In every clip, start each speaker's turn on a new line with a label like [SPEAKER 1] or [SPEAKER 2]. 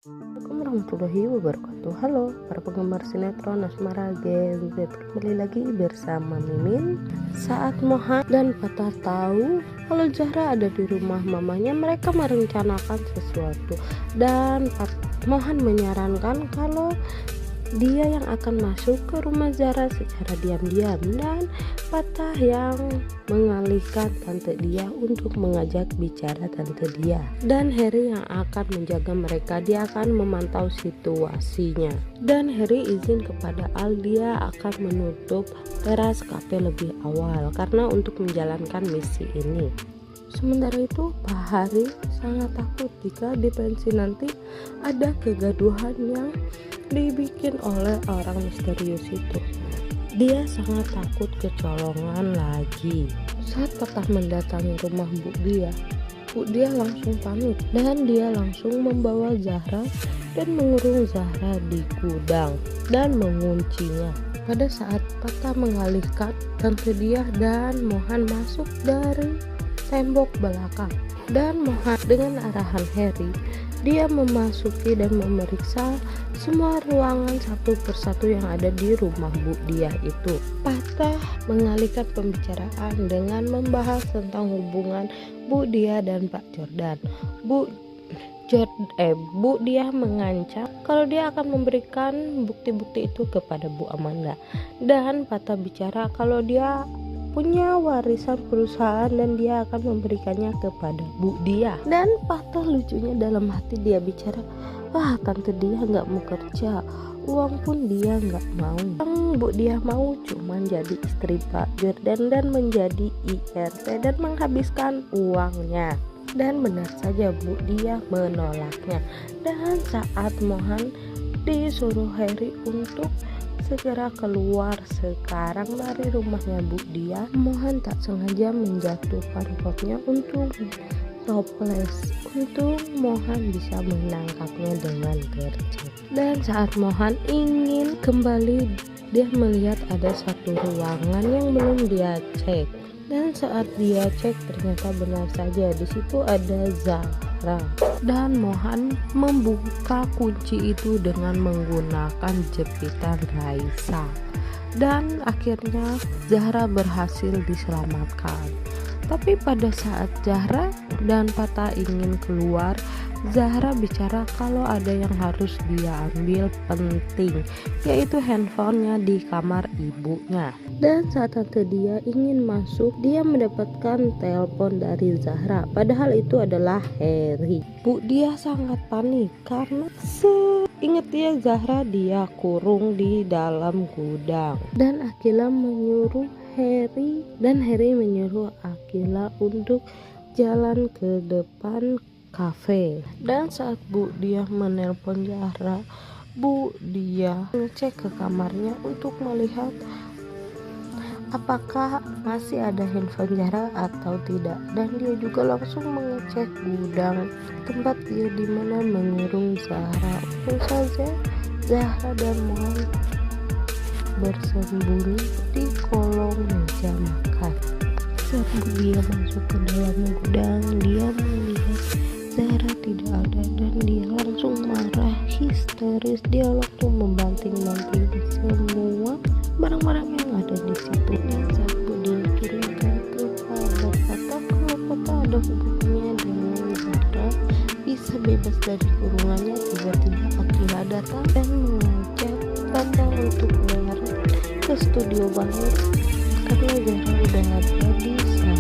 [SPEAKER 1] Assalamualaikum warahmatullahi wabarakatuh. Halo para penggemar sinetron Asmara Gen Z, kembali lagi bersama Mimin. Saat Mohan dan Patah tahu kalau Zahra ada di rumah mamanya, mereka merencanakan sesuatu dan Mohan menyarankan kalau dia yang akan masuk ke rumah Zahra secara diam-diam dan Patah yang mengalihkan tante dia untuk mengajak bicara tante dia, dan Harry yang akan menjaga mereka. Dia akan memantau situasinya dan Harry izin kepada Al, dia akan menutup teras kafe lebih awal karena untuk menjalankan misi ini. Sementara itu Pak Hari sangat takut jika di pensi nanti ada kegaduhan yang dibikin oleh orang misterius itu. Dia sangat takut kecolongan lagi. Saat Patah mendatangi rumah Bu Dia langsung panik dan dia langsung membawa Zahra dan mengurung Zahra di gudang dan menguncinya. Pada saat Patah mengalihkan tante dia dan Mohan masuk dari tembok belakang, dan Mohan dengan arahan Harry, dia memasuki dan memeriksa semua ruangan satu persatu yang ada di rumah Bu Dia itu. Patah mengalihkan pembicaraan dengan membahas tentang hubungan Bu Dia dan Pak Jordan. Bu Dia mengancam kalau dia akan memberikan bukti-bukti itu kepada Bu Amanda, dan Patah bicara kalau dia punya warisan perusahaan dan dia akan memberikannya kepada Bu Dia. Dan Patah lucunya dalam hati dia bicara, wah tante dia nggak mau kerja, uang pun dia nggak mau. Yang Bu Dia mau cuman jadi istri Pak Jordan dan menjadi IRT dan menghabiskan uangnya. Dan benar saja Bu Dia menolaknya. Dan saat Mohan disuruh Harry untuk segera keluar sekarang dari rumahnya Bu Dia, Mohan tak sengaja menjatuhkan potnya untuk toples. Untung Mohan bisa menangkapnya dengan gercep. Dan saat Mohan ingin kembali, dia melihat ada satu ruangan yang belum dia cek. Dan saat dia cek ternyata benar saja di situ ada Zahra. Dan Mohan membuka kunci itu dengan menggunakan jepitan Raisa. Dan akhirnya Zahra berhasil diselamatkan. Tapi pada saat Zahra dan Patah ingin keluar, Zahra bicara kalau ada yang harus dia ambil penting, yaitu handphonenya di kamar ibunya. Dan saat tante dia ingin masuk, dia mendapatkan telepon dari Zahra, padahal itu adalah Harry. Bu Dia sangat panik karena seingat dia Zahra dia kurung di dalam gudang. Dan Akila menyuruh Harry menyuruh Akila untuk jalan ke depan kafe. Dan saat Bu Dia menelpon Zahra, Bu Dia ngecek ke kamarnya untuk melihat apakah masih ada handphone Zahra atau tidak. Dan dia juga langsung mengecek gudang tempat dia dimana mengurung Zahra. Tentu saja Zahra dan Mohan bersembunyi di kolong meja makan. Saat Bu Dia masuk ke dalam gudang, dia melihat Zahra tidak ada dan dia langsung marah histeris. Dia langsung membanting-banting semua barang-barang yang ada di situ. Dan saat Bu Dia curiga kepada Patah kalau Patah ada hubungannya dengan Zahra bisa bebas dari kurungannya, tiba-tiba Akila datang dan mengajak Patah untuk ke studio banget karena Zahra udah ada di sana.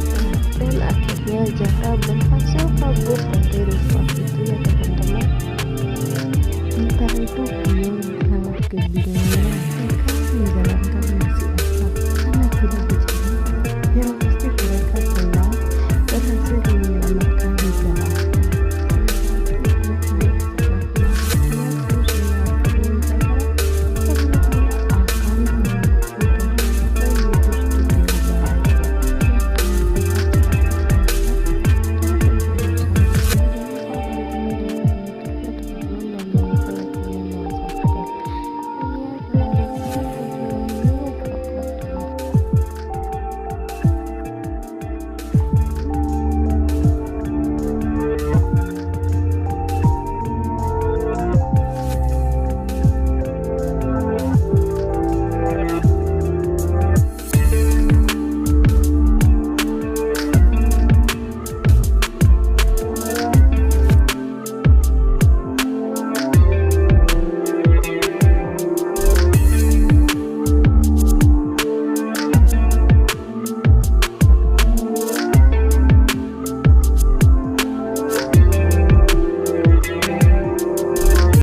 [SPEAKER 1] Dan akhirnya Zahra berhasil kabur dari rumah itu ya teman-teman. Entah itu film